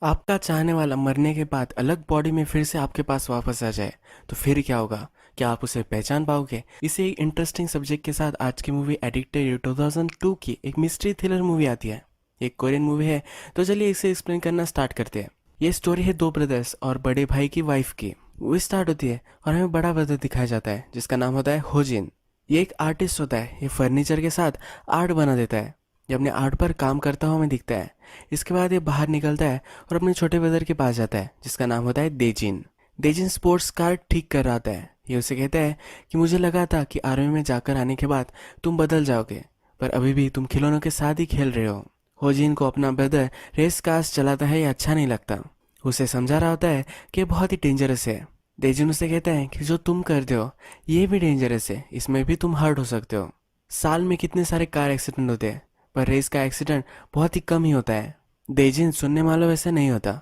आपका चाहने वाला मरने के बाद अलग बॉडी में फिर से आपके पास वापस आ जाए तो फिर क्या होगा? क्या आप उसे पहचान पाओगे? इसे एक इंटरेस्टिंग सब्जेक्ट के साथ आज की मूवी एडिक्टेड ये 2002 की एक मिस्ट्री थ्रिलर मूवी आती है। एक कोरियन मूवी है। तो चलिए इसे एक्सप्लेन करना स्टार्ट करते हैं। ये स्टोरी है दो ब्रदर्स और बड़े भाई की वाइफ की। वो स्टार्ट होती है और हमें बड़ा ब्रदर दिखाया जाता है जिसका नाम होता है होजिन। ये एक आर्टिस्ट होता है। ये फर्नीचर के साथ आर्ट बना देता है। ये अपने आर्ट पर काम करता हुआ हमें दिखता है। इसके बाद ये बाहर निकलता है और अपने छोटे ब्रदर के पास जाता है जिसका नाम होता है देजिन। देजिन स्पोर्ट्स कार ठीक कर रहा होता है। ये उसे कहता है कि मुझे लगा था कि आर्मी में जाकर आने के बाद तुम बदल जाओगे, पर अभी भी तुम खिलौनों के साथ ही खेल रहे हो। होजिन को अपना ब्रदर रेस कार्स चलाता है, ये अच्छा नहीं लगता। उसे समझा रहा होता है कि ये बहुत ही डेंजरस है। देजिन उसे कहता है कि जो तुम करते हो ये भी डेंजरस है, इसमें भी तुम हर्ट हो सकते हो। साल में कितने सारे कार एक्सीडेंट होते हैं, पर रेस का एक्सीडेंट बहुत ही कम ही होता है। देजिन सुनने वालों वैसे नहीं होता।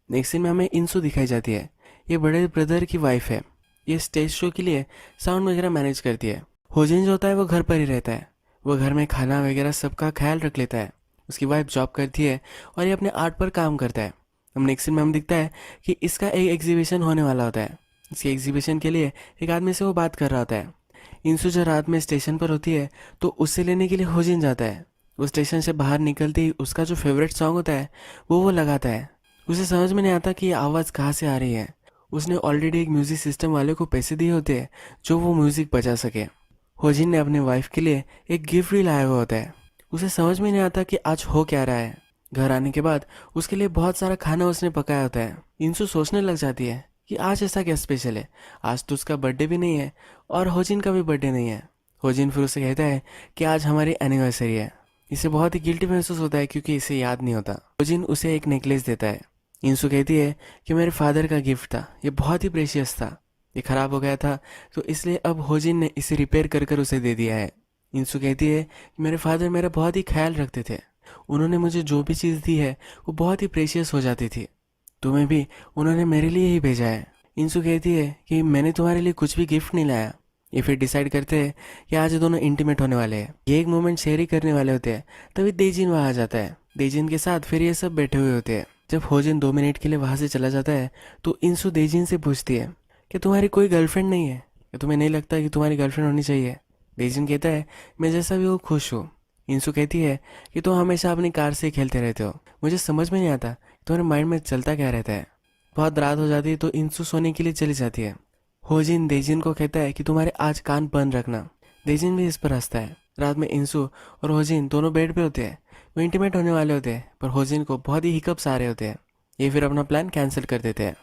नेक्स्ट सीन में हमें इंसू दिखाई जाती है। ये बड़े ब्रदर की वाइफ है। ये स्टेज शो के लिए साउंड वगैरह मैनेज करती है। होजिन जो होता है वो घर पर ही रहता है। वो घर में खाना वगैरह सबका ख्याल रख लेता है। उसकी वाइफ जॉब करती है और ये अपने आर्ट पर काम करता है। हम नेक्स्ट सीन में हम दिखता है कि इसका एक एग्जीबिशन होने वाला होता है। इसी एग्जीबिशन के लिए एक आदमी से वो बात कर रहा होता है। इंसू जो रात में स्टेशन पर होती है तो उससे लेने के लिए होजिन जाता है। वो स्टेशन से बाहर निकलते ही उसका जो फेवरेट सॉन्ग होता है वो लगाता है। उसे समझ में नहीं आता कि ये आवाज़ कहाँ से आ रही है। उसने ऑलरेडी एक म्यूज़िक सिस्टम वाले को पैसे दिए होते हैं जो वो म्यूज़िक बजा सके। होजिन ने अपने वाइफ के लिए एक गिफ्ट भी लाया हुआ होता है। उसे समझ में नहीं आता कि आज हो क्या रहा है। घर आने के बाद उसके लिए बहुत सारा खाना उसने पकाया होता है। इंसू सोचने लग जाती है कि आज ऐसा क्या स्पेशल है। आज तो उसका बर्थडे भी नहीं है और होजिन का भी बर्थडे नहीं है। होजिन फिर उसे कहता है कि आज हमारी एनिवर्सरी है। इसे बहुत ही गिल्टी महसूस होता है क्योंकि इसे याद नहीं होता। होजिन उसे एक नेकलेस देता है। इंसू कहती है कि मेरे फादर का गिफ्ट था, ये बहुत ही प्रेशियस था, ये खराब हो गया था तो इसलिए अब होजिन ने इसे रिपेयर कर कर उसे दे दिया है। इंसू कहती है कि मेरे फादर मेरा बहुत ही ख्याल रखते थे। उन्होंने मुझे जो भी चीज़ दी है वो बहुत ही प्रेशियस हो जाती थी। तुम्हें भी उन्होंने मेरे लिए ही भेजा है। इंसू कहती है कि मैंने तुम्हारे लिए कुछ भी गिफ्ट नहीं लाया। ये फिर डिसाइड करते हैं कि आज ये दोनों इंटीमेट होने वाले हैं। ये एक मोमेंट शेयर ही करने वाले होते हैं। तभी देजिन वहाँ आ जाता है। देजिन के साथ फिर ये सब बैठे हुए होते हैं। जब होजिन 2 मिनट के लिए वहाँ से चला जाता है तो इंसू देजिन से पूछती है कि तुम्हारी कोई गर्लफ्रेंड नहीं है, कि तुम्हें नहीं लगता कि तुम्हारी गर्लफ्रेंड होनी चाहिए? देजिन कहता है मैं जैसा भी हूँ खुश हूँ। इंसू कहती है कि तुम हमेशा अपनी कार से खेलते रहते हो, मुझे समझ में नहीं आता तुम्हारे माइंड में चलता क्या रहता है। बहुत रात हो जाती है तो इंसू सोने के लिए चली जाती है। होजिन देजिन को कहता है कि तुम्हारे आज कान बंद रखना। देजिन भी इस पर हंसता है। रात में इंसू और होजिन दोनों बेड पे होते हैं। वो इंटीमेट होने वाले होते हैं पर होजिन को बहुत ही हिकअप्स आ रहे होते हैं। ये फिर अपना प्लान कैंसिल कर देते हैं।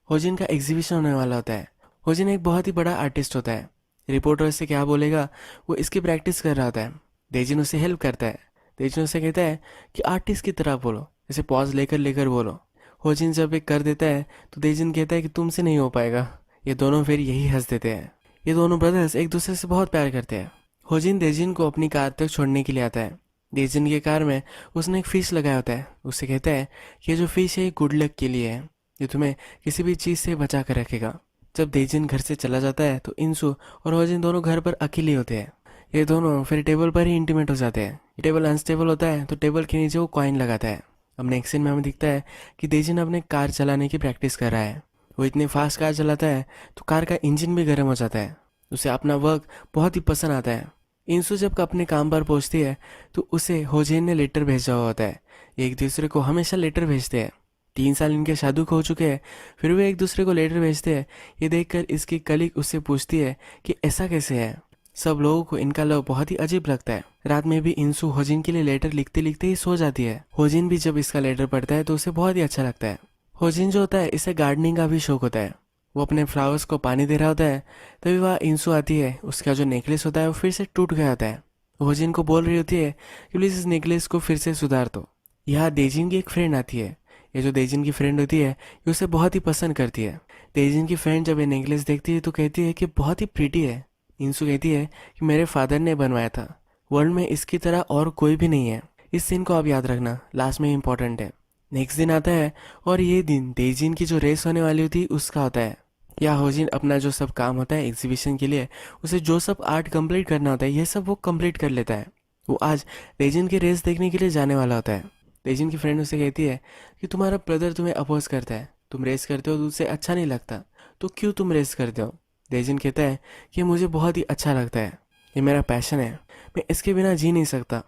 होजिन का एग्जीबिशन होने वाला होता है। होजिन एक बहुत ही बड़ा आर्टिस्ट होता है। रिपोर्टर से क्या बोलेगा वो इसकी प्रैक्टिस कर रहा होता है। देजिन उसे हेल्प करता है। देजिन उसे कहता है कि आर्टिस्ट की तरह बोलो, इसे पॉज लेकर लेकर बोलो। होजिन जब एक कर देता है तो देजिन कहता है कि तुमसे नहीं हो पाएगा। ये दोनों फिर यही हंस देते हैं। ये दोनों ब्रदर्स एक दूसरे से बहुत प्यार करते हैं। होजिन देजिन को अपनी कार तक छोड़ने के लिए आता है। देजिन की कार में उसने एक फिश लगाया होता है। उससे कहता है कि ये जो फिश है ये गुड लक के लिए है, ये तुम्हें किसी भी चीज़ से बचा कर रखेगा। जब देजिन घर से चला जाता है तो इंसू और होजिन दोनों घर पर अकेले होते हैं। ये दोनों फिर टेबल पर ही इंटीमेट हो जाते हैं। ये टेबल अनस्टेबल होता है तो टेबल के नीचे वो कॉइन लगाता है। अब नेक्स्ट सीन में हमें दिखता है कि देजिन अपने कार चलाने की प्रैक्टिस कर रहा है। वो इतनी फास्ट कार चलाता है तो कार का इंजन भी गर्म हो जाता है। उसे अपना वर्क बहुत ही पसंद आता है। इंसू जब अपने काम पर पहुंचती है तो उसे होजिन ने लेटर भेजा हुआ होता है। एक दूसरे को हमेशा लेटर भेजते हैं। 3 साल इनके शादी को हो चुके हैं फिर वे एक दूसरे को लेटर भेजते हैं। ये देखकर इसकी कलीग उससे पूछती है कि ऐसा कैसे है। सब लोगों को इनका लव बहुत ही अजीब लगता है। रात में भी इंसू होजिन के लिए लेटर लिखते लिखते ही सो जाती है। होजिन भी जब इसका लेटर पढ़ता है तो उसे बहुत ही अच्छा लगता है। होजिन जो होता है इसे गार्डनिंग का भी शौक होता है। वो अपने फ्लावर्स को पानी दे रहा होता है। तभी वह इंसू आती है। उसका जो नेकलेस होता है वो फिर से टूट गया होता है। होजिन को बोल रही होती है कि प्लीज़ इस नेकलेस को फिर से सुधार दो। यहाँ देजिन की एक फ्रेंड आती है। ये जो देजिन की फ्रेंड होती है ये उसे बहुत ही पसंद करती है। देजिन की फ्रेंड जब ये नेकलेस देखती है तो कहती है कि बहुत ही प्रीटी है। इंसू कहती है कि मेरे फादर ने बनवाया था, वर्ल्ड में इसकी तरह और कोई भी नहीं है। इस सीन को आप याद रखना, लास्ट में इम्पोर्टेंट है। नेक्स्ट दिन आता है और ये दिन देजिन की जो रेस होने वाली होती है उसका होता है। या होजिन अपना जो सब काम होता है एग्जीबिशन के लिए, उसे जो सब आर्ट कंप्लीट करना होता है ये सब वो कंप्लीट कर लेता है। वो आज देजिन की रेस देखने के लिए जाने वाला होता है। तेजिन की फ्रेंड उसे कहती है कि तुम्हारा ब्रदर तुम्हें अपोज करता है, तुम रेस करते हो तो उसे अच्छा नहीं लगता, तो क्यों तुम रेस करते हो? तेजिन कहता है कि मुझे बहुत ही अच्छा लगता है, ये मेरा पैशन है, मैं इसके बिना जी नहीं सकता।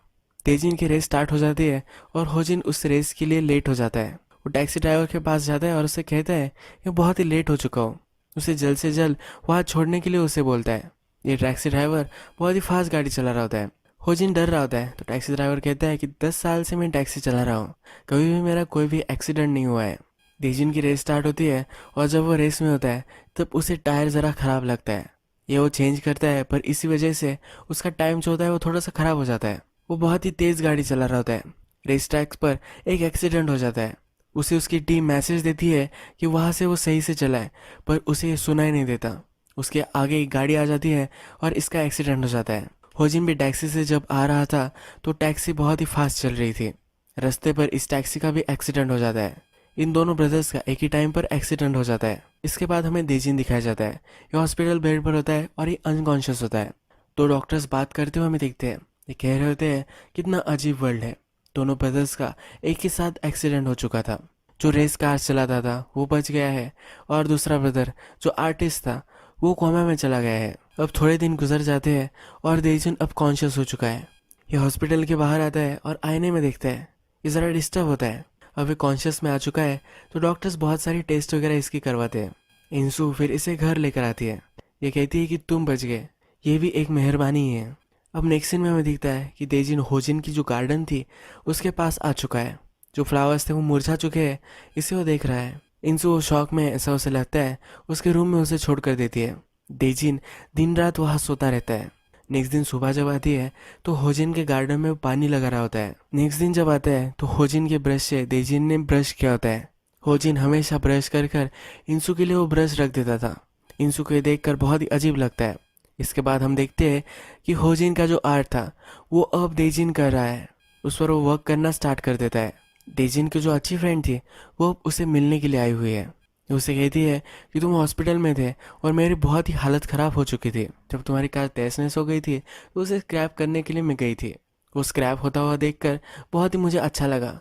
तेजिन की रेस स्टार्ट हो जाती है और होजिन उस रेस के लिए लेट हो जाता है। वो टैक्सी ड्राइवर के पास जाता है और उसे कहता है कि बहुत ही लेट हो चुका हूँ। उसे जल्द से जल्द वहाँ छोड़ने के लिए उसे बोलता है। ये टैक्सी ड्राइवर बहुत ही फास्ट गाड़ी चला रहा होता है। होजिन डर रहा होता है तो टैक्सी ड्राइवर कहता है कि 10 साल से मैं टैक्सी चला रहा हूँ, कभी भी मेरा कोई भी एक्सीडेंट नहीं हुआ है। तेजिन की रेस स्टार्ट होती है और जब वो रेस में होता है तब उसे टायर ज़रा ख़राब लगता है। ये वो चेंज करता है पर इसी वजह से उसका टाइम जो होता है वो थोड़ा सा ख़राब हो जाता है। वो बहुत ही तेज़ गाड़ी चला रहा होता है। रेस ट्रैक्स पर एक एक्सीडेंट हो जाता है। उसे उसकी टीम मैसेज देती है कि वहाँ से वो सही से चलाए, पर उसे ये सुनाई नहीं देता। उसके आगे एक गाड़ी आ जाती है और इसका एक्सीडेंट हो जाता है। होजिन भी टैक्सी से जब आ रहा था तो टैक्सी बहुत ही फास्ट चल रही थी। रास्ते पर इस टैक्सी का भी एक्सीडेंट हो जाता है। इन दोनों ब्रदर्स का एक ही टाइम पर एक्सीडेंट हो जाता है। इसके बाद हमें देजिन दिखाया जाता है। ये हॉस्पिटल बेड पर होता है और ये अनकॉन्शियस होता है। दो डॉक्टर्स बात करते हुए हमें दिखते हैं। ये कह रहे होते हैं कितना अजीब वर्ल्ड है। दोनों ब्रदर्स का एक ही साथ एक्सीडेंट हो चुका था। जो रेस कार चलाता था वो बच गया है और दूसरा ब्रदर जो आर्टिस्ट था वो कोमा में चला गया है। अब थोड़े दिन गुजर जाते हैं और देजिन अब कॉन्शियस हो चुका है। ये हॉस्पिटल के बाहर आता है और आईने में देखता है। ये ज़रा डिस्टर्ब होता है। अब ये कॉन्शियस में आ चुका है तो डॉक्टर्स बहुत सारी टेस्ट वगैरह इसकी करवाते हैं। इंसू फिर इसे घर लेकर आती है। ये कहती है कि तुम बच गए, ये भी एक मेहरबानी ही है। अब नेक्स्ट सीन में हमें दिखता है कि तेजिन होजिन की जो गार्डन थी उसके पास आ चुका है। जो फ्लावर्स थे वो मुरझा चुके हैं, इसे वो देख रहा है। इंसू वो शौक में ऐसा उसे लगता है उसके रूम में उसे छोड़ कर देती है। तेजिन दिन रात वहाँ सोता रहता है। नेक्स्ट दिन सुबह जब आती है तो होजिन के गार्डन में पानी लगा रहा होता है। नेक्स्ट दिन जब आता है तो होजिन के ब्रश से तेजिन ने ब्रश किया होता है। होजिन हमेशा ब्रश कर कर इंसू के लिए वो ब्रश रख देता था। इंसू को ये देखकर बहुत ही अजीब लगता है। इसके बाद हम देखते हैं कि होजिन का जो आर्ट था वो अब तेजिन कर रहा है। उस पर वो वर्क करना स्टार्ट कर देता है। तेजिन की जो अच्छी फ्रेंड थी वो अब उसे मिलने के लिए आई हुई है। उसे कहती है कि तुम हॉस्पिटल में थे और मेरी बहुत ही हालत ख़राब हो चुकी थी। जब तुम्हारी कार तहस हो गई थी तो उसे स्क्रैप करने के लिए मैं गई थी। वो स्क्रैप होता हुआ देखकर बहुत ही मुझे अच्छा लगा।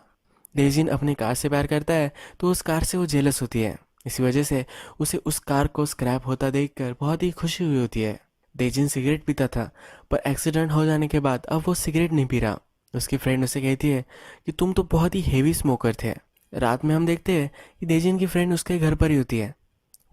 तेजिन अपनी कार से प्यार करता है तो उस कार से वो जेलस होती है। इसी वजह से उसे उस कार को स्क्रैप होता देखकर बहुत ही खुशी हुई होती है। तेजिन सिगरेट पीता था पर एक्सीडेंट हो जाने के बाद अब वो सिगरेट नहीं पी रहा। उसकी फ्रेंड उसे कहती है कि तुम तो बहुत ही हेवी स्मोकर थे। रात में हम देखते हैं कि तेजिन की फ्रेंड उसके घर पर ही होती है।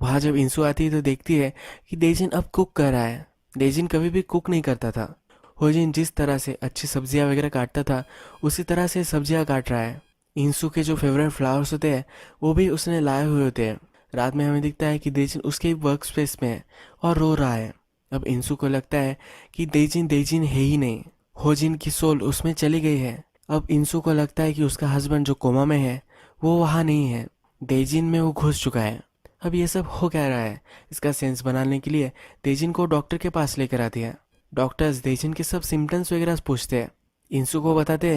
वहाँ जब इंसू आती है तो देखती है कि तेजिन अब कुक कर रहा है। तेजिन कभी भी कुक नहीं करता था। होजिन जिस तरह से अच्छी सब्जियाँ वगैरह काटता था उसी तरह से सब्जियाँ काट रहा है। इंसू के जो फेवरेट फ्लावर्स होते हैं वो भी उसने लाए हुए होते हैं। रात में हमें दिखता है कि तेजिन उसके वर्क स्पेस में है और रो रहा है। अब इंसू को लगता है कि तेजिन तेजिन है ही नहीं, होजिन की सोल उसमें चली गई है। अब इंसू को लगता है कि उसका हस्बैंड जो कोमा में है वो वहाँ नहीं है, तेजिन में वो घुस चुका है। अब ये सब हो क्या रहा है, इसका सेंस बनाने के लिए तेजिन को डॉक्टर के पास लेकर आती है। डॉक्टर्स तेजिन के सब सिम्टम्स वगैरह पूछते हैं। इंसू को ये बताते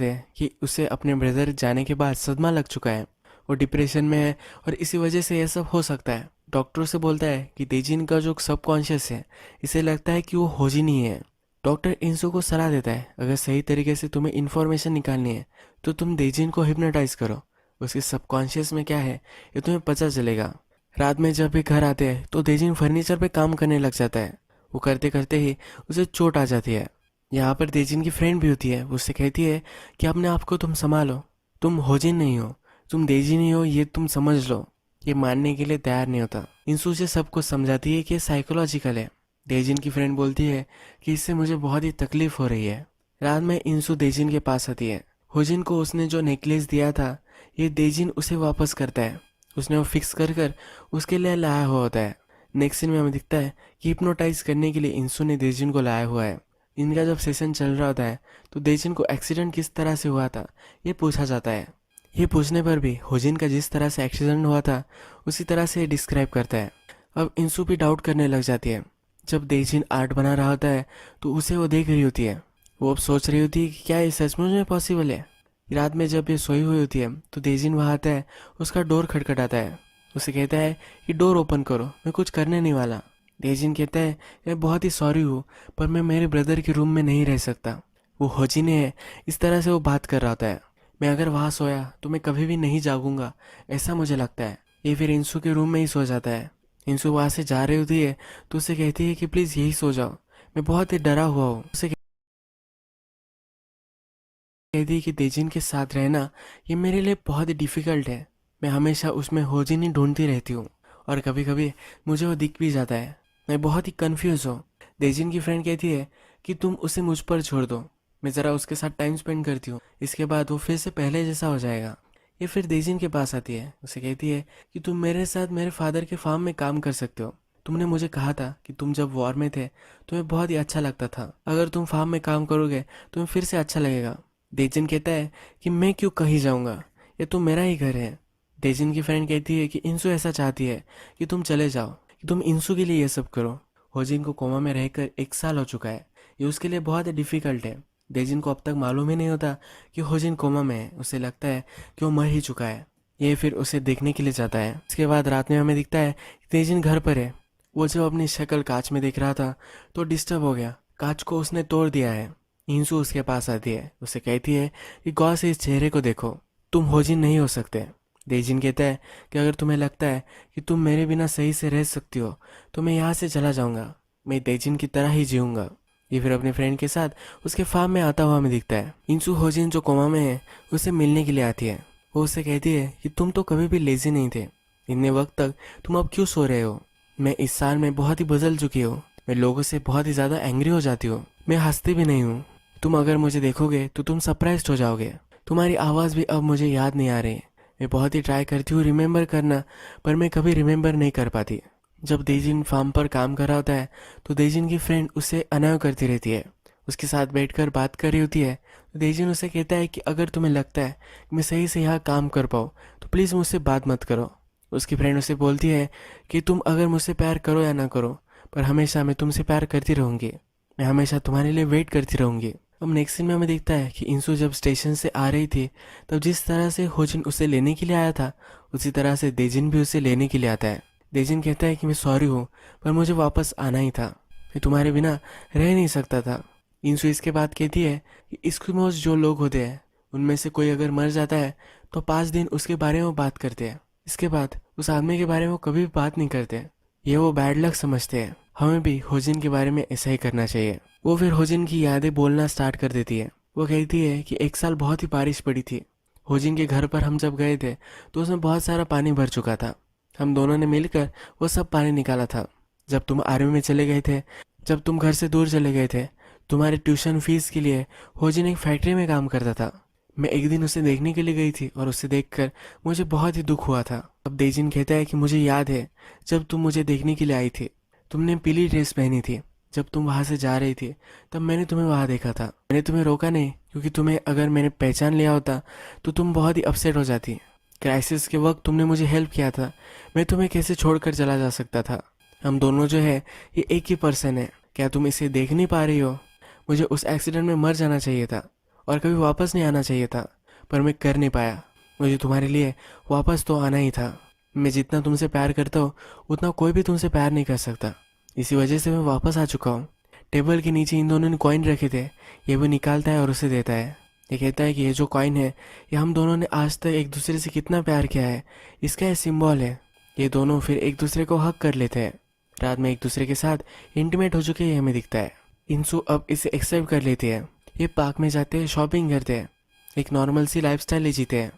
हैं कि उसे अपने ब्रदर जाने के बाद सदमा लग चुका है, वो डिप्रेशन में है और इसी वजह से ये सब हो सकता है। डॉक्टर से बोलता है कि तेजिन का जो सबकॉन्शियस है इसे लगता है कि वो होजिन ही है। डॉक्टर इंसू को सलाह देता है अगर सही तरीके से तुम्हें इन्फॉर्मेशन निकालनी है तो तुम तेजिन को हिप्नोटाइज करो, उसके सबकॉन्शियस में क्या है ये तुम्हें पता चलेगा। रात में जब भी घर आते हैं तो तेजिन फर्नीचर पे काम करने लग जाता है। वो करते करते ही उसे चोट आ जाती है। यहाँ पर तेजिन की फ्रेंड भी होती है। वो उससे कहती है कि अपने आप को तुम संभालो, तुम होजिन नहीं हो, तुम तेजिन ही हो, ये तुम समझ लो। ये मानने के लिए तैयार नहीं होता। इंसू से सब कुछ समझाती है कि साइकोलॉजिकल है। तेजिन की फ्रेंड बोलती है कि इससे मुझे बहुत ही तकलीफ हो रही है। रात में इंसू तेजिन के पास आती है। होजिन को उसने जो नेकलेस दिया था ये तेजिन उसे वापस करता है। उसने वो फिक्स कर कर उसके लिए लाया हुआ होता है। नेक्स्ट सीन में हमें दिखता है कि हिप्नोटाइज करने के लिए इंसू ने तेजिन को लाया हुआ है। इनका जब सेशन चल रहा होता है तो तेजिन को एक्सीडेंट किस तरह से हुआ था ये पूछा जाता है। ये पूछने पर भी होजिन का जिस तरह से एक्सीडेंट हुआ था उसी तरह से डिस्क्राइब करता है। अब इंसू भी डाउट करने लग जाती है। जब तेजिन आर्ट बना रहा होता है तो उसे वो देख रही होती है। वो अब सोच रही होती है कि क्या ये सचमुच में पॉसिबल है। रात में जब ये सोई हुई होती है तो तेजिन वहाँ आता है, उसका डोर खटखटाता है। उसे कहता है कि डोर ओपन करो, मैं कुछ करने नहीं वाला। तेजिन कहता है मैं बहुत ही सॉरी हूँ पर मैं मेरे ब्रदर के रूम में नहीं रह सकता। वो होजिने है, इस तरह से वो बात कर रहा होता है। मैं अगर वहाँ सोया तो मैं कभी भी नहीं जागूंगा, ऐसा मुझे लगता है। ये फिर इंसू के रूम में ही सो जाता है। इंसू वहाँ से जा रही होती है तो उसे कहती है कि प्लीज़ यही सो जाओ, मैं बहुत ही डरा हुआ हूँ। उसे कहती है कि तेजिन के साथ रहना ये मेरे लिए बहुत ही डिफ़िकल्ट है। मैं हमेशा उसमें होजिन ही ढूंढती रहती हूँ और कभी कभी मुझे वो दिख भी जाता है। मैं बहुत ही कंफ्यूज हूँ। तेजिन की फ्रेंड कहती है कि तुम उसे मुझ पर छोड़ दो, मैं ज़रा उसके साथ टाइम स्पेंड करती हूँ, इसके बाद वो फिर से पहले जैसा हो जाएगा। ये फिर तेजिन के पास आती है, उसे कहती है कि तुम मेरे साथ मेरे फादर के फार्म में काम कर सकते हो। तुमने मुझे कहा था कि तुम जब वॉर में थे तुम्हें बहुत ही अच्छा लगता था, अगर तुम फार्म में काम करोगे तुम्हें फिर से अच्छा लगेगा। देजिन कहता है कि मैं क्यों कहीं जाऊंगा, ये तो मेरा ही घर है। देजिन की फ्रेंड कहती है कि इंसू ऐसा चाहती है कि तुम चले जाओ, कि तुम इंसू के लिए ये सब करो। होजिन को कोमा में रहकर 1 साल हो चुका है, ये उसके लिए बहुत ही डिफिकल्ट है। देजिन को अब तक मालूम ही नहीं होता कि होजिन कोमा में है, उसे लगता है कि वो मर ही चुका है। ये फिर उसे देखने के लिए जाता है। इसके बाद रात में हमें दिखता है कि तेजिन घर पर है। वो जब अपनी शक्ल कांच में देख रहा था तो डिस्टर्ब हो गया, कांच को उसने तोड़ दिया है। इंसू उसके पास आती है, उसे कहती है कि गौर से इस चेहरे को देखो, तुम होजिन नहीं हो सकते। देजिन कहता है कि अगर तुम्हें लगता है कि तुम मेरे बिना सही से रह सकती हो तो मैं यहाँ से चला जाऊँगा, मैं देजिन की तरह ही जीऊँगा। ये फिर अपने फ्रेंड के साथ उसके फार्म में आता हुआ हमें दिखता है। इंसू होजिन जो कोमा में है उसे मिलने के लिए आती है। वो उससे कहती है कि तुम तो कभी भी लेजी नहीं थे, इतने वक्त तक तुम अब क्यों सो रहे हो। मैं इस साल में बहुत ही बदल चुकी हूँ, मैं लोगों से बहुत ही ज़्यादा एंग्री हो जाती हूँ, मैं हंसती भी नहीं हूँ। तुम अगर मुझे देखोगे तो तुम सरप्राइज्ड हो जाओगे। तुम्हारी आवाज़ भी अब मुझे याद नहीं आ रही। मैं बहुत ही ट्राई करती हूँ रिमेंबर करना, पर मैं कभी रिमेंबर नहीं कर पाती। जब देजिन फार्म पर काम कर रहा होता है तो देजिन की फ्रेंड उसे अनाय करती रहती है, उसके साथ बैठकर बात कर रही होती है। तो देजिन उसे कहता है कि अगर तुम्हें लगता है कि मैं सही से यहाँ काम कर पाऊँ तो प्लीज़ मुझसे बात मत करो। उसकी फ्रेंड उसे बोलती है कि तुम अगर मुझसे प्यार करो या ना करो, पर हमेशा मैं तुमसे प्यार करती रहूँगी, मैं हमेशा तुम्हारे लिए वेट करती रहूँगी। अब नेक्स्ट सीन में हमें दिखता है कि इंसू जब स्टेशन से आ रही थी तब जिस तरह से होजिन उसे लेने के लिए आया था उसी तरह से देजिन भी उसे लेने के लिए आता है। देजिन कहता है कि मैं सॉरी हूँ, पर मुझे वापस आना ही था, मैं तुम्हारे बिना रह नहीं सकता था। इंसू इसके बाद कहती है कि इस्किमोज जो लोग होते हैं उनमें से कोई अगर मर जाता है तो 5 दिन उसके बारे में बात करते हैं, इसके बाद उस आदमी के बारे में वो कभी भी बात नहीं करते। ये वो बैड लक समझते हैं। हमें भी होजिन के बारे में ऐसा ही करना चाहिए। वो फिर होजिन की यादें बोलना स्टार्ट कर देती है। वो कहती है कि 1 साल बहुत ही बारिश पड़ी थी। होजिन के घर पर हम जब गए थे तो उसमें बहुत सारा पानी भर चुका था। हम दोनों ने मिलकर वो सब पानी निकाला था। जब तुम आर्मी में चले गए थे, जब तुम घर से दूर चले गए थे, तुम्हारे ट्यूशन फीस के लिए होजिन एक फैक्ट्री में काम करता था। मैं एक दिन उसे देखने के लिए गई थी और उसे देखकर मुझे बहुत ही दुख हुआ था। अब देजिन कहता है कि मुझे याद है जब तुम मुझे देखने के लिए आई थी, तुमने पीली ड्रेस पहनी थी। जब तुम वहाँ से जा रही थी तब मैंने तुम्हें वहाँ देखा था। मैंने तुम्हें रोका नहीं, क्योंकि तुम्हें अगर मैंने पहचान लिया होता तो तुम बहुत ही अपसेट हो जाती। क्राइसिस के वक्त तुमने मुझे हेल्प किया था, मैं तुम्हें कैसे छोड़कर चला जा सकता था। हम दोनों जो है ये एक ही पर्सन है, क्या तुम इसे देख नहीं पा रही हो। मुझे उस एक्सीडेंट में मर जाना चाहिए था और कभी वापस नहीं आना चाहिए था, पर मैं कर नहीं पाया। मुझे तुम्हारे लिए वापस तो आना ही था। मैं जितना तुमसे प्यार करता हूँ उतना कोई भी तुमसे प्यार नहीं कर सकता, इसी वजह से मैं वापस आ चुका हूँ। टेबल के नीचे इन दोनों ने कॉइन रखे थे, ये वो निकालता है और उसे देता है। ये कहता है कि ये जो कॉइन है ये हम दोनों ने आज तक एक दूसरे से कितना प्यार किया है, इसका ये सिंबल है। ये दोनों फिर एक दूसरे को हक कर लेते हैं। रात में एक दूसरे के साथ इंटीमेट हो चुके हैं हमें दिखता है। इंसू अब इसे एक्सेप्ट कर लेती है। ये पार्क में जाते हैं, शॉपिंग करते हैं, एक नॉर्मल सी लाइफस्टाइल जीते हैं।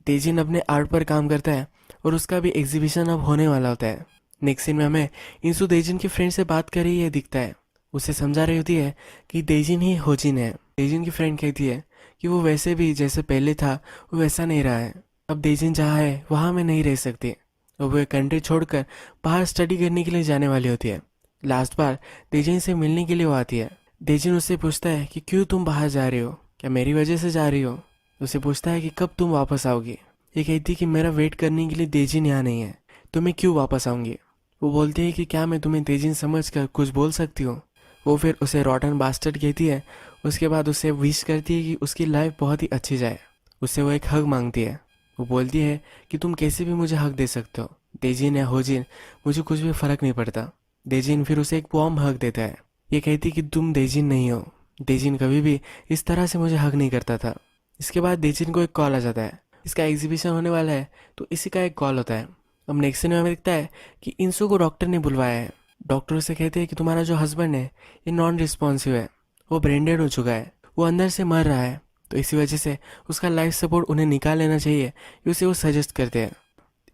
तेजिन अपने आर्ट पर काम करता है और उसका भी एग्जीबिशन अब होने वाला होता है। नेक्स्ट सीन में हमें इंसू तेजिन की फ्रेंड से बात कर रही है दिखता है। उसे समझा रही होती है कि तेजिन ही होजिन है। तेजिन की फ्रेंड कहती है कि वो वैसे भी जैसे पहले था वो वैसा नहीं रहा है, अब तेजिन जहाँ है वहाँ मैं नहीं रह सकती। और वो कंट्री छोड़कर बाहर स्टडी करने के लिए जाने वाली होती है। लास्ट बार तेजिन से मिलने के लिए वो आती है। तेजिन उससे पूछता है कि क्यों तुम बाहर जा रही हो, क्या मेरी वजह से जा रही हो। उसे पूछता है कि कब तुम वापस आओगी। ये कहती है कि मेरा वेट करने के लिए तेजिन यहाँ नहीं है, तो मैं क्यों वापस आऊँगी। वो बोलती है कि क्या मैं तुम्हें तेजिन समझ कर कुछ बोल सकती हूँ। वो फिर उसे रॉटन बास्टर्ड कहती है। उसके बाद उसे विश करती है कि उसकी लाइफ बहुत ही अच्छी जाए। उससे वो एक हग मांगती है। वो बोलती है कि तुम कैसे भी मुझे हक दे सकते हो, तेजिन या होजिन, मुझे कुछ भी फर्क नहीं पड़ता। तेजिन फिर उसे एक वार्म हग देता है। ये कहती कि तुम तेजिन नहीं हो, देजिन कभी भी इस तरह से मुझे हग नहीं करता था। इसके बाद देजिन को एक कॉल आ जाता है, इसका एग्जीबिशन होने वाला है, तो इसी का एक कॉल होता है। अब नेक्स्ट सीन में दिखता है कि इंसू को डॉक्टर ने बुलवाया है। डॉक्टर उसे कहते हैं कि तुम्हारा जो हस्बैंड है ये नॉन रिस्पॉन्सिव है, वो ब्रेन डेड हो चुका है, वो अंदर से मर रहा है, तो इसी वजह से उसका लाइफ सपोर्ट उन्हें निकाल लेना चाहिए, ये उसे वो सजेस्ट करते हैं।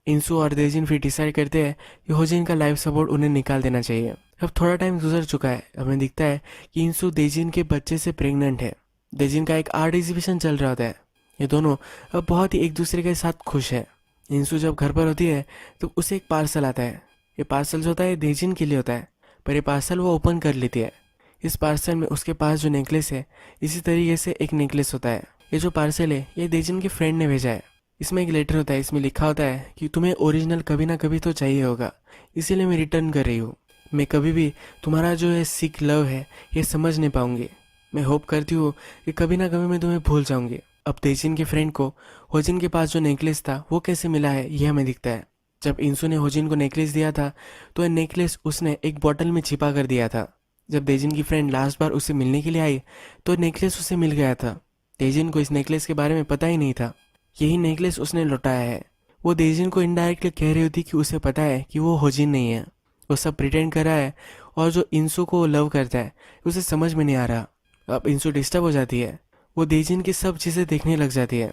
इंसू और देजिन फिर डिसाइड करते हैं कि होजिन का लाइफ सपोर्ट उन्हें निकाल देना चाहिए। अब थोड़ा टाइम गुजर चुका है, हमें दिखता है कि इंसू देजिन के बच्चे से प्रेग्नेंट है। देजिन का एक आर्ट एग्जीबिशन चल रहा होता है। ये दोनों अब बहुत ही एक दूसरे के साथ खुश है। इंसू जब घर पर होती है तो उसे एक पार्सल आता है। ये पार्सल जो होता है देजिन के लिए होता है, पर ये पार्सल वो ओपन कर लेती है। इस पार्सल में उसके पास जो नेकलेस है, इसी तरीके से एक नेकलेस होता है। ये जो पार्सल है ये देजिन के फ्रेंड ने भेजा है। इसमें एक लेटर होता है, इसमें लिखा होता है कि तुम्हें ओरिजिनल कभी ना कभी तो चाहिए होगा, इसीलिए मैं रिटर्न कर रही हूँ। मैं कभी भी तुम्हारा जो ये सिक लव है ये समझ नहीं पाऊंगी। मैं होप करती हूँ कि कभी ना कभी मैं तुम्हें भूल जाऊंगी। अब तेजिन के फ्रेंड को होजिन के पास जो नेकलेस था वो कैसे मिला है ये हमें दिखता है। जब इंसू ने होजिन को नेकलेस दिया था तो ये नेकलेस उसने एक बॉटल में छिपा कर दिया था। जब तेजिन की फ्रेंड लास्ट बार उसे मिलने के लिए आई तो नेकलेस उसे मिल गया था। तेजिन को इस नेकलेस के बारे में पता ही नहीं था, यही नेकलेस उसने लौटाया है। वो तेजिन को इनडायरेक्टली कह रही होती कि उसे पता है कि वो होजिन नहीं है, वो सब प्रिटेंड कर रहा है, और जो इंसू को लव करता है उसे समझ में नहीं आ रहा। अब इंसू डिस्टर्ब हो जाती है, वो देजिन की सब चीज़ें देखने लग जाती है।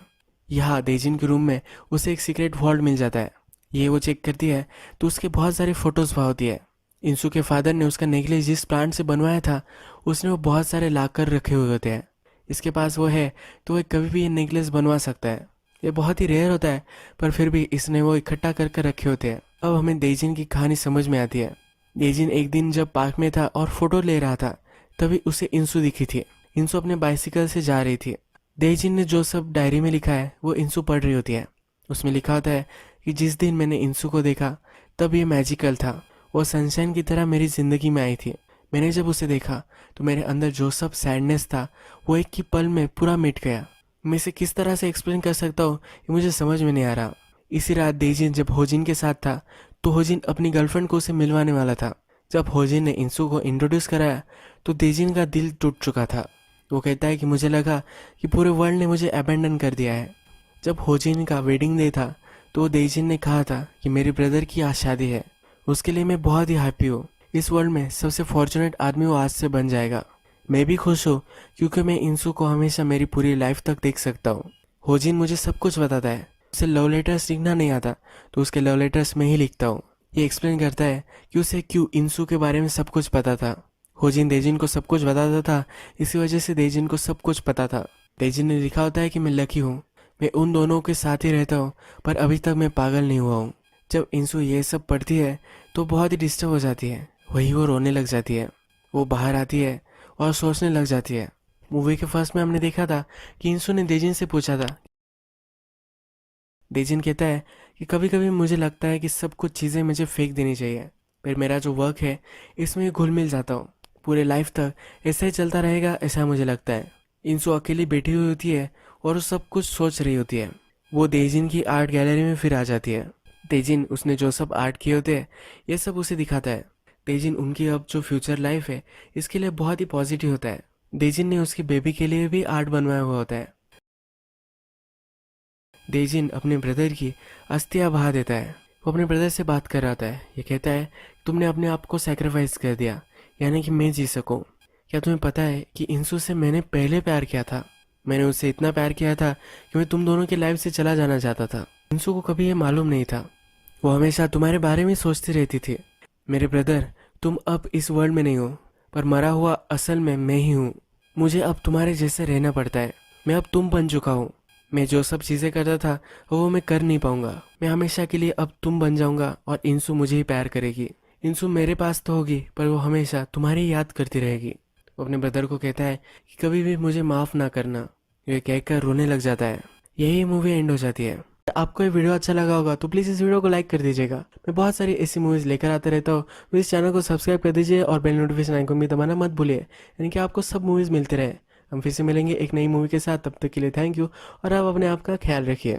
यहाँ देजिन के रूम में उसे एक सीक्रेट वॉल्ट मिल जाता है। ये वो चेक करती है तो उसके बहुत सारे फोटोज वहाँ होती है। इंसू के फादर ने उसका नेकलेस जिस प्लांट से बनवाया था उसने वो बहुत सारे लाकर रखे हुए होते हैं। इसके पास वो है तो वो कभी भी ये नेकलेस बनवा सकता है। ये बहुत ही रेयर होता है, पर फिर भी इसने वो इकट्ठा कर कर रखे होते हैं। अब हमें देजिन की कहानी समझ में आती है। देजिन एक दिन जब पार्क में था और फोटो ले रहा था तभी उसे इंसू दिखी थी। इंसू अपने बाइसिकल से जा रही थी। देजिन ने जो सब डायरी में लिखा है वो इंसू पढ़ रही होती है। उसमें लिखा होता है कि जिस दिन मैंने इंसू को देखा तब ये मैजिकल था, वो सनशाइन की तरह मेरी ज़िंदगी में आई थी। मैंने जब उसे देखा तो मेरे अंदर जो सब सैडनेस था वो एक ही पल में पूरा मिट गया। मैं इसे किस तरह से एक्सप्लेन कर सकता हूँ ये मुझे समझ में नहीं आ रहा। इसी रात देजिन जब होजिन के साथ था तो होजिन अपनी गर्लफ्रेंड को उसे मिलवाने वाला था। जब होजिन ने इंसू को इंट्रोड्यूस कराया तो देजिन का दिल टूट चुका था। वो कहता है कि मुझे लगा कि पूरे वर्ल्ड ने मुझे अबेंडन कर दिया है। जब होजिन का वेडिंग डे था तो देजिन ने कहा था कि मेरे ब्रदर की आज शादी है, उसके लिए मैं बहुत ही हैप्पी हूँ। इस वर्ल्ड में सबसे फॉर्चुनेट आदमी वो आज से बन जाएगा। मैं भी खुश हूँ क्योंकि मैं इंसू को हमेशा मेरी पूरी लाइफ तक देख सकता हूँ। होजिन मुझे सब कुछ बताता है, उसे लव लेटर्स लिखना नहीं आता तो उसके लव लेटर्स मैं ही लिखता हूँ। ये एक्सप्लेन करता है कि उसे क्यों इंसू के बारे में सब कुछ पता था। होजिन देजिन को सब कुछ बताता था, इसी वजह से देजिन को सब कुछ पता था। देजिन ने लिखा होता है कि मैं लकी हूँ, मैं उन दोनों के साथ ही रहता हूँ, पर अभी तक मैं पागल नहीं हुआ हूँ। जब इंसू ये सब पढ़ती है तो बहुत ही डिस्टर्ब हो जाती है, वही वो रोने लग जाती है। वो बाहर आती है और सोचने लग जाती है। मूवी के फर्स्ट में हमने देखा था कि इंसू ने देजिन से पूछा था। देजिन कहता है कि कभी कभी मुझे लगता है कि सब कुछ चीज़ें मुझे फेंक देनी चाहिए, फिर मेरा जो वर्क है इसमें घुल मिल जाता हूँ, पूरे लाइफ तक ऐसा ही चलता रहेगा ऐसा मुझे लगता है। इंसू अकेली बैठी हुई होती है और वो सब कुछ सोच रही होती है। वो देजिन की आर्ट गैलरी में फिर आ जाती है। तेजिन उसने जो सब आर्ट किए होते हैं ये सब उसे दिखाता है। तेजिन उनकी अब जो फ्यूचर लाइफ है इसके लिए बहुत ही पॉजिटिव होता है। देजिन ने उसकी बेबी के लिए भी आर्ट बनवाया हुआ होता है। देजिन अपने ब्रदर की अस्थियां बहा देता है। वो अपने ब्रदर से बात कर रहा होता है। ये कहता है तुमने अपने आप को सेक्रीफाइस कर दिया, यानी कि मैं जी सकूं। क्या तुम्हें पता है कि इंसू से मैंने पहले प्यार किया था। मैंने उससे इतना प्यार किया था कि मैं तुम दोनों की लाइफ से चला जाना चाहता था। इंसू को कभी ये मालूम नहीं था, वो हमेशा तुम्हारे बारे में सोचती रहती थी। मेरे ब्रदर, तुम अब इस वर्ल्ड में नहीं हो, पर मरा हुआ असल में मैं ही हूँ। मुझे अब तुम्हारे जैसे रहना पड़ता है। मैं अब तुम बन चुका हूँ। मैं जो सब चीज़ें करता था वो मैं कर नहीं पाऊंगा। मैं हमेशा के लिए अब तुम बन जाऊंगा और इंसू मुझे ही प्यार करेगी। इंसू मेरे पास तो होगी पर वो हमेशा तुम्हारी ही याद करती रहेगी। वो अपने ब्रदर को कहता है कि कभी भी मुझे माफ़ ना करना। ये कहकर रोने लग जाता है। यही मूवी एंड हो जाती है। आपको ये वीडियो अच्छा लगा होगा तो प्लीज़ इस वीडियो को लाइक कर दीजिएगा। मैं बहुत सारी ऐसी मूवीज़ लेकर आता रहता हूँ, तो इस चैनल को सब्सक्राइब कर दीजिए और बेल नोटिफिकेशन आइकन भी दबाना मत भूलिए, यानी कि आपको सब मूवीज़ मिलते रहे। हम फिर से मिलेंगे एक नई मूवी के साथ, तब तक के लिए थैंक यू और आप अपने आप का ख्याल रखिए।